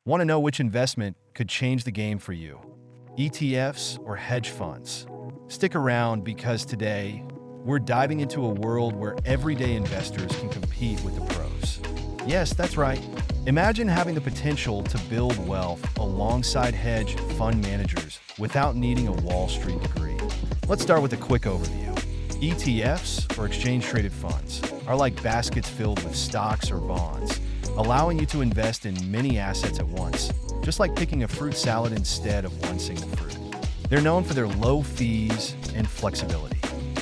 Want to know which investment could change the game for you? ETFs or hedge funds? Stick around because today, we're diving into a world where everyday investors can compete with the pros. Yes, that's right. Imagine having the potential to build wealth alongside hedge fund managers without needing a Wall Street degree. Let's start with a quick overview. ETFs, or exchange-traded funds, are like baskets filled with stocks or bonds, allowing you to invest in many assets at once, just like picking a fruit salad instead of one single fruit. They're known for their low fees and flexibility.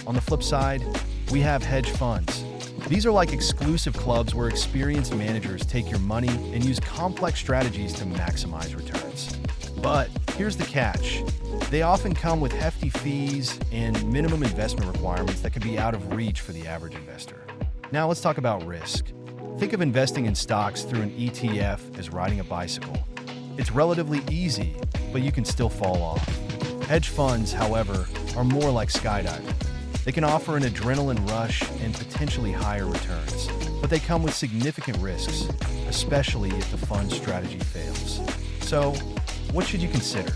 On the flip side, we have hedge funds. These are like exclusive clubs where experienced managers take your money and use complex strategies to maximize returns. But here's the catch. They often come with hefty fees and minimum investment requirements that can be out of reach for the average investor. Now let's talk about risk. Think of investing in stocks through an ETF as riding a bicycle. It's relatively easy, but you can still fall off. Hedge funds, however, are more like skydiving. They can offer an adrenaline rush and potentially higher returns, but they come with significant risks, especially if the fund strategy fails. So, what should you consider?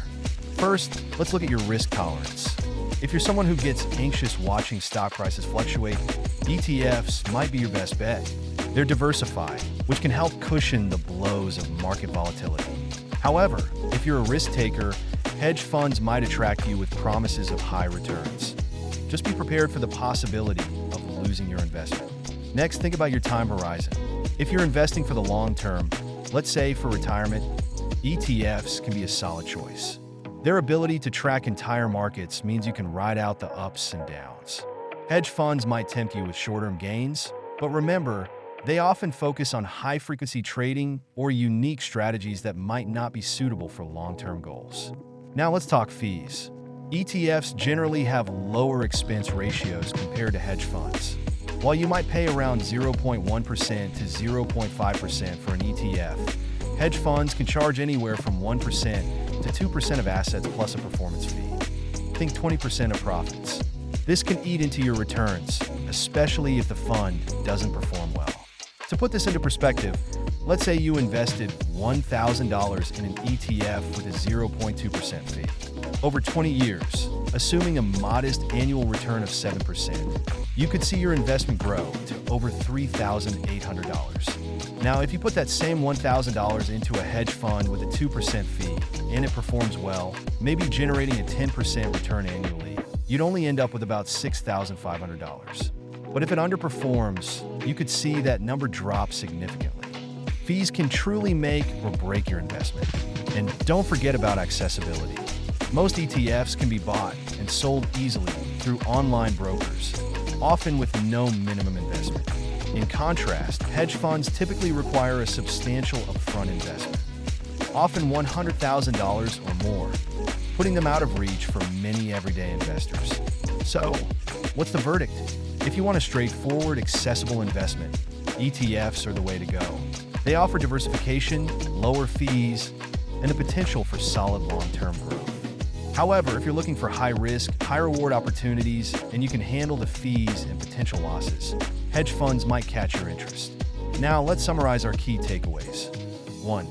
First, let's look at your risk tolerance. If you're someone who gets anxious watching stock prices fluctuate, ETFs might be your best bet. They're diversified, which can help cushion the blows of market volatility. However, if you're a risk taker, hedge funds might attract you with promises of high returns. Just be prepared for the possibility of losing your investment. Next, think about your time horizon. If you're investing for the long term, let's say for retirement, ETFs can be a solid choice. Their ability to track entire markets means you can ride out the ups and downs. Hedge funds might tempt you with short-term gains, but remember, they often focus on high-frequency trading or unique strategies that might not be suitable for long-term goals. Now let's talk fees. ETFs generally have lower expense ratios compared to hedge funds. While you might pay around 0.1% to 0.5% for an ETF, hedge funds can charge anywhere from 1% to 2% of assets plus a performance fee. Think 20% of profits. This can eat into your returns, especially if the fund doesn't perform well. To put this into perspective, let's say you invested $1,000 in an ETF with a 0.2% fee. Over 20 years, assuming a modest annual return of 7%, you could see your investment grow to over $3,800. Now, if you put that same $1,000 into a hedge fund with a 2% fee and it performs well, maybe generating a 10% return annually, you'd only end up with about $6,500. But if it underperforms, you could see that number drop significantly. Fees can truly make or break your investment. And don't forget about accessibility. Most ETFs can be bought and sold easily through online brokers, often with no minimum investment. In contrast, hedge funds typically require a substantial upfront investment, often $100,000 or more, putting them out of reach for many everyday investors. So, what's the verdict? If you want a straightforward, accessible investment, ETFs are the way to go. They offer diversification, lower fees, and the potential for solid long-term growth. However, if you're looking for high-risk, high-reward opportunities, and you can handle the fees and potential losses, hedge funds might catch your interest. Now, let's summarize our key takeaways. 1.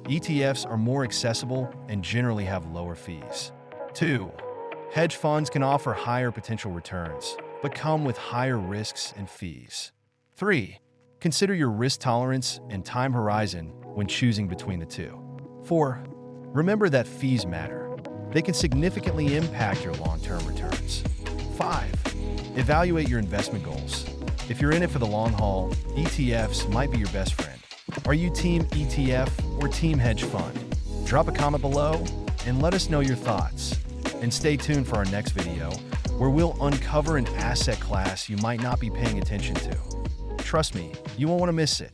ETFs are more accessible and generally have lower fees. 2. Hedge funds can offer higher potential returns, but come with higher risks and fees. 3. Consider your risk tolerance and time horizon when choosing between the two. 4. Remember that fees matter. They can significantly impact your long-term returns. 5. Evaluate your investment goals. If you're in it for the long haul, ETFs might be your best friend. Are you team ETF or team hedge fund? Drop a comment below and let us know your thoughts. And stay tuned for our next video, where we'll uncover an asset class you might not be paying attention to. Trust me, you won't want to miss it.